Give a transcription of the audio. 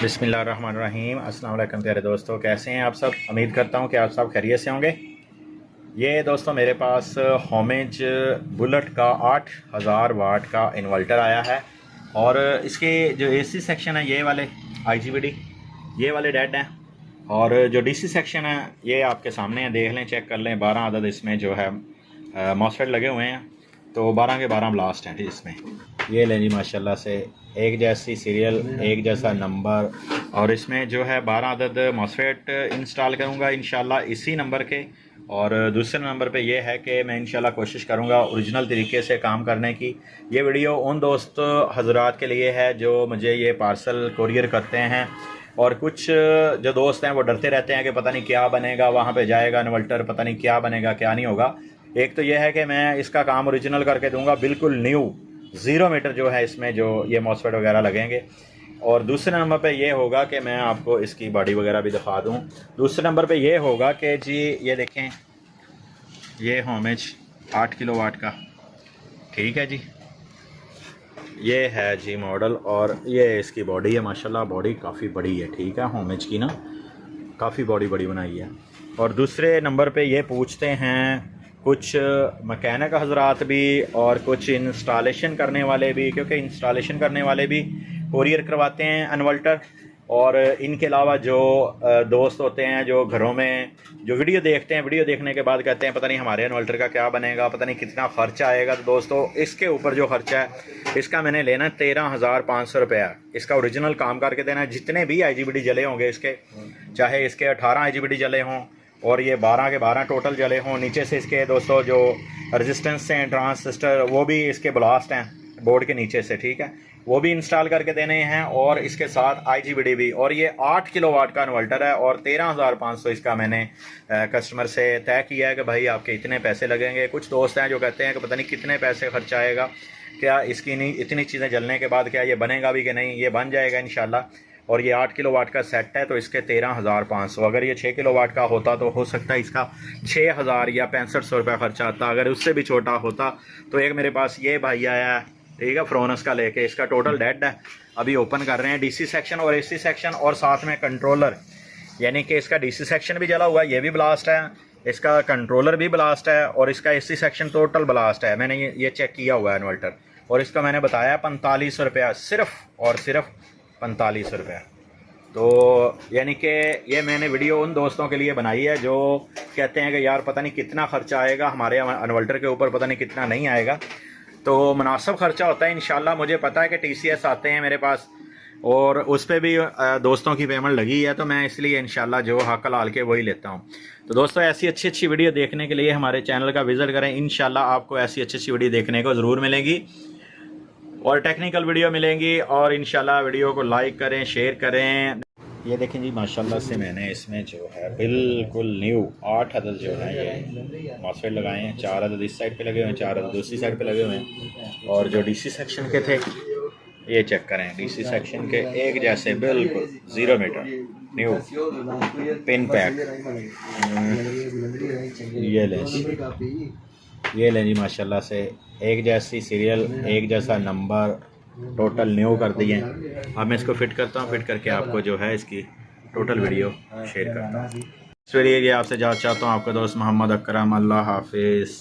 बिस्मिल्लाहिर्रहमानिर्रहीम। अस्सलाम वालेकुम प्यारे दोस्तों, कैसे हैं आप सब। उम्मीद करता हूं कि आप सब खैरियत से होंगे। ये दोस्तों मेरे पास होमेज बुलेट का 8000 वाट का इन्वर्टर आया है और इसके जो एसी सेक्शन है ये वाले आईजीबीडी ये वाले डेड हैं और जो डीसी सेक्शन है ये आपके सामने है, देख लें, चेक कर लें। 12 अदद इसमें जो है मॉसफेट लगे हुए हैं, तो 12 के 12 ब्लास्ट हैं इसमें। ये लें जी माशाल्लाह से एक जैसी सीरियल, एक जैसा नंबर। और इसमें जो है 12 अदद मॉसफेट इंस्टॉल करूँगा इंशाल्लाह इसी नंबर के। और दूसरे नंबर पे ये है कि मैं इंशाल्लाह कोशिश करूँगा ओरिजिनल तरीके से काम करने की। ये वीडियो उन दोस्त हजरात के लिए है जो मुझे ये पार्सल कुरियर करते हैं, और कुछ जो दोस्त हैं वो डरते रहते हैं कि पता नहीं क्या बनेगा, वहाँ पे जाएगा इन्वर्टर, पता नहीं क्या बनेगा क्या नहीं होगा। एक तो ये है कि मैं इसका काम ओरिजिनल करके दूंगा, बिल्कुल न्यू 0 मीटर जो है इसमें जो ये मॉसफेट वगैरह लगेंगे। और दूसरे नंबर पे ये होगा कि मैं आपको इसकी बॉडी वगैरह भी दिखा दूं। दूसरे नंबर पे ये होगा कि जी ये देखें, ये होमेज 8 किलोवाट का, ठीक है जी, ये है जी मॉडल। और ये इसकी बॉडी है, माशाल्लाह बॉडी काफ़ी बड़ी है, ठीक है, होमेज की ना काफ़ी बॉडी बड़ी बनाई है। और दूसरे नंबर पे ये पूछते हैं कुछ मैकेनिक हजरात भी और कुछ इंस्टॉलेशन करने वाले भी, क्योंकि इंस्टॉलेशन करने वाले भी कुरियर करवाते हैं इन्वर्टर। और इनके अलावा जो दोस्त होते हैं जो घरों में जो वीडियो देखते हैं, वीडियो देखने के बाद कहते हैं पता नहीं हमारे इन्वर्टर का क्या बनेगा, पता नहीं कितना ख़र्चा आएगा। तो दोस्तों इसके ऊपर जो ख़र्चा है इसका मैंने लेना 13,500 रुपया। इसका ओरिजिनल काम करके देना है। जितने भी आईजीबीडी जले होंगे इसके, चाहे इसके 18 आईजीबीडी जले हों और ये 12 के 12 टोटल जले हों, नीचे से इसके दोस्तों जो रेजिस्टेंस हैं ट्रांजिस्टर वो भी इसके ब्लास्ट हैं बोर्ड के नीचे से, ठीक है, वो भी इंस्टॉल करके देने हैं। और इसके साथ आईजीबीडी भी। और ये 8 किलोवाट का इन्वर्टर है और 13,500 इसका मैंने कस्टमर से तय किया है कि भाई आपके इतने पैसे लगेंगे। कुछ दोस्त हैं जो कहते हैं कि पता नहीं कितने पैसे खर्च आएगा, क्या इसकी नहीं इतनी चीज़ें जलने के बाद क्या ये बनेगा भी कि नहीं। ये बन जाएगा इंशाल्लाह। और ये 8 किलोवाट का सेट है तो इसके 13,500। अगर ये 6 किलोवाट का होता तो हो सकता है इसका 6,000 या 6500 रुपये खर्चा आता। अगर उससे भी छोटा होता तो एक मेरे पास ये भाई आया है, ठीक है, फ्रोनस का लेके, इसका टोटल डेड है। अभी ओपन कर रहे हैं डीसी सेक्शन और एसी सेक्शन और साथ में कंट्रोलर, यानी कि इसका डीसी सेक्शन भी जला हुआ है, ये भी ब्लास्ट है, इसका कंट्रोलर भी ब्लास्ट है और इसका एसी सेक्शन टोटल ब्लास्ट है। मैंने ये चेक किया हुआ है इन्वर्टर, और इसका मैंने बताया 4500 रुपया, सिर्फ और सिर्फ 4500 रुपया। तो यानी कि ये मैंने वीडियो उन दोस्तों के लिए बनाई है जो कहते हैं कि यार पता नहीं कितना खर्चा आएगा हमारे इन्वर्टर के ऊपर, पता नहीं कितना नहीं आएगा। तो मुनासिब खर्चा होता है इंशाल्लाह। मुझे पता है कि टीसीएस आते हैं मेरे पास और उस पर भी दोस्तों की पेमेंट लगी है, तो मैं इसलिए इंशाल्लाह जो हक लाल के वही लेता हूँ। तो दोस्तों ऐसी अच्छी अच्छी वीडियो देखने के लिए हमारे चैनल का विज़िट करें। इंशाल्लाह आपको ऐसी अच्छी अच्छी वीडियो देखने को ज़रूर मिलेंगी और टेक्निकल वीडियो मिलेंगी। और इंशाल्लाह वीडियो को लाइक करें, शेयर करें। ये देखें जी माशाल्लाह से मैंने इसमें जो है बिल्कुल न्यू 8 अदद जो है ये मॉसफेट लगाए हैं। 4 अदद इस साइड पे लगे हुए हैं, 4 अदद दूसरी साइड पे लगे हुए हैं। और जो डीसी सेक्शन के थे ये चेक करें, डीसी सेक्शन के एक जैसे बिल्कुल 0 मीटर न्यू पिन पैक। ये लें जी माशाल्लाह से एक जैसी सीरियल, एक जैसा नंबर, टोटल न्यू कर दिए। अब मैं इसको फिट करता हूँ, फिट करके आपको जो है इसकी टोटल वीडियो शेयर करता हूँ। इस वीडियो आपसे जा चाहता हूँ आपका दोस्त मोहम्मद अकरम। अल्लाह हाफिज़।